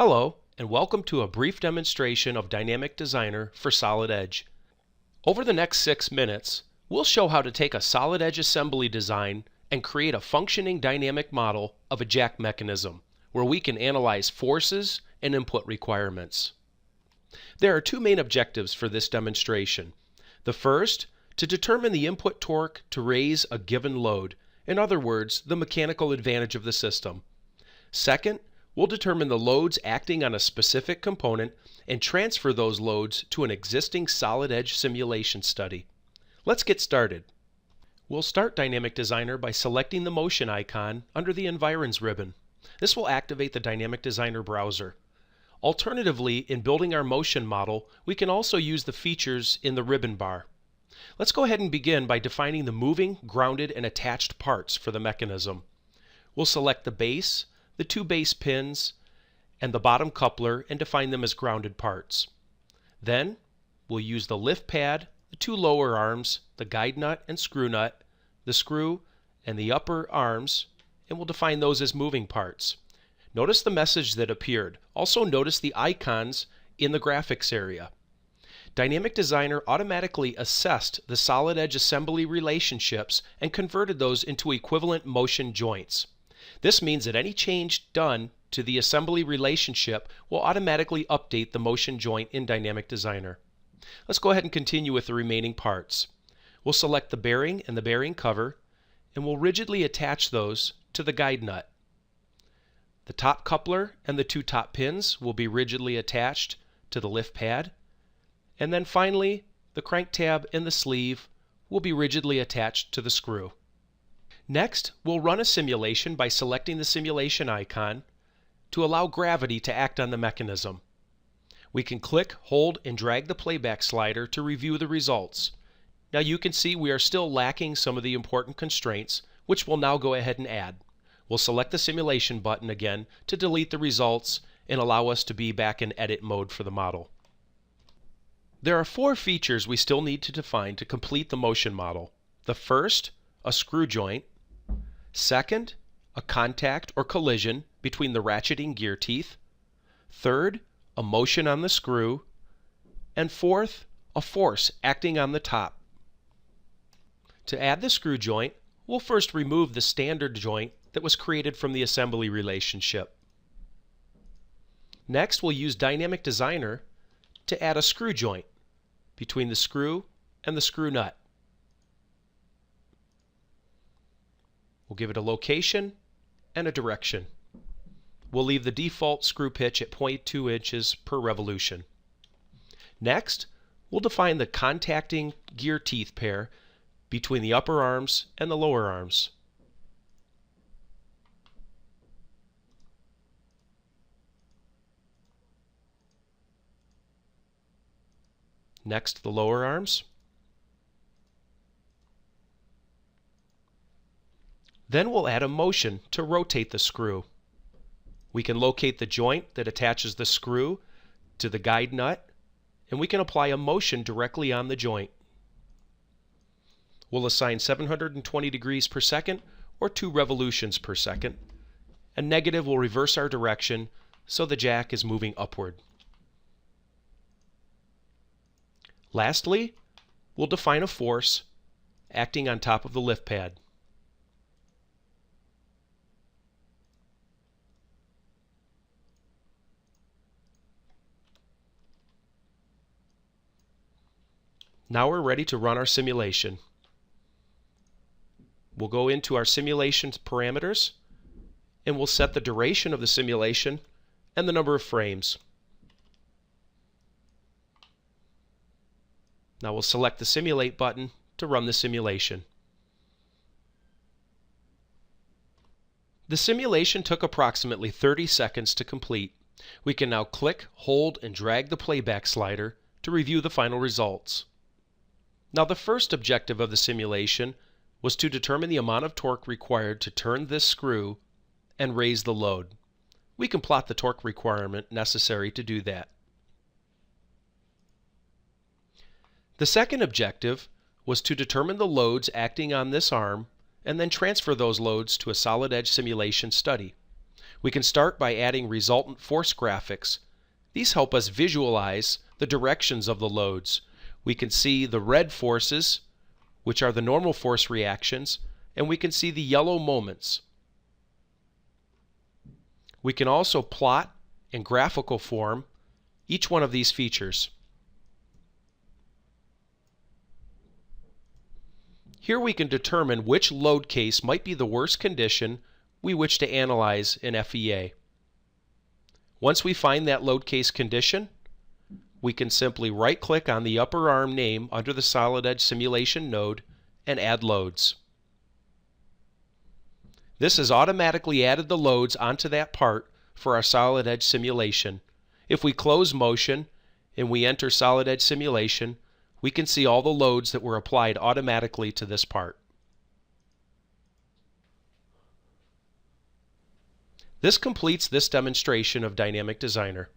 Hello, and welcome to a brief demonstration of Dynamic Designer for Solid Edge. Over the next 6 minutes, we'll show how to take a solid edge assembly design and create a functioning dynamic model of a jack mechanism, where we can analyze forces and input requirements. There are two main objectives for this demonstration. The first, to determine the input torque to raise a given load, in other words, the mechanical advantage of the system. Second, we'll determine the loads acting on a specific component and transfer those loads to an existing solid edge simulation study. Let's get started. We'll start Dynamic Designer by selecting the motion icon under the Environs ribbon. This will activate the Dynamic Designer browser. Alternatively, in building our motion model, we can also use the features in the ribbon bar. Let's go ahead and begin by defining the moving, grounded, and attached parts for the mechanism. We'll select the base, the two base pins, and the bottom coupler and define them as grounded parts. Then we'll use the lift pad, the two lower arms, the guide nut and screw nut, the screw, and the upper arms, and we'll define those as moving parts. Notice the message that appeared. Also notice the icons in the graphics area. Dynamic Designer automatically assessed the solid edge assembly relationships and converted those into equivalent motion joints. This means that any change done to the assembly relationship will automatically update the motion joint in Dynamic Designer. Let's go ahead and continue with the remaining parts. We'll select the bearing and the bearing cover, and we'll rigidly attach those to the guide nut. The top coupler and the two top pins will be rigidly attached to the lift pad, and then finally the crank tab and the sleeve will be rigidly attached to the screw. Next, we'll run a simulation by selecting the simulation icon to allow gravity to act on the mechanism. We can click, hold, and drag the playback slider to review the results. Now you can see we are still lacking some of the important constraints, which we'll now go ahead and add. We'll select the simulation button again to delete the results and allow us to be back in edit mode for the model. There are 4 features we still need to define to complete the motion model. The first, a screw joint. Second, a contact or collision between the ratcheting gear teeth. Third, a motion on the screw. And fourth, a force acting on the top. To add the screw joint, we'll first remove the standard joint that was created from the assembly relationship. Next, we'll use Dynamic Designer to add a screw joint between the screw and the screw nut. We'll give it a location and a direction. We'll leave the default screw pitch at 0.2 inches per revolution. Next, we'll define the contacting gear teeth pair between the upper arms and the lower arms. Next, the lower arms. Then we'll add a motion to rotate the screw. We can locate the joint that attaches the screw to the guide nut, and we can apply a motion directly on the joint. We'll assign 720 degrees per second or 2 revolutions per second. A negative will reverse our direction so the jack is moving upward. Lastly, we'll define a force acting on top of the lift pad. Now we're ready to run our simulation. We'll go into our simulation parameters and we'll set the duration of the simulation and the number of frames. Now we'll select the Simulate button to run the simulation. The simulation took approximately 30 seconds to complete. We can now click, hold, and drag the playback slider to review the final results. Now the first objective of the simulation was to determine the amount of torque required to turn this screw and raise the load. We can plot the torque requirement necessary to do that. The second objective was to determine the loads acting on this arm and then transfer those loads to a solid edge simulation study. We can start by adding resultant force graphics. These help us visualize the directions of the loads. We can see the red forces, which are the normal force reactions, and we can see the yellow moments. We can also plot in graphical form each one of these features. Here we can determine which load case might be the worst condition we wish to analyze in FEA. Once we find that load case condition, we can simply right-click on the upper arm name under the Solid Edge Simulation node and add loads. This has automatically added the loads onto that part for our Solid Edge simulation. If we close Motion and we enter Solid Edge Simulation, we can see all the loads that were applied automatically to this part. This completes this demonstration of Dynamic Designer.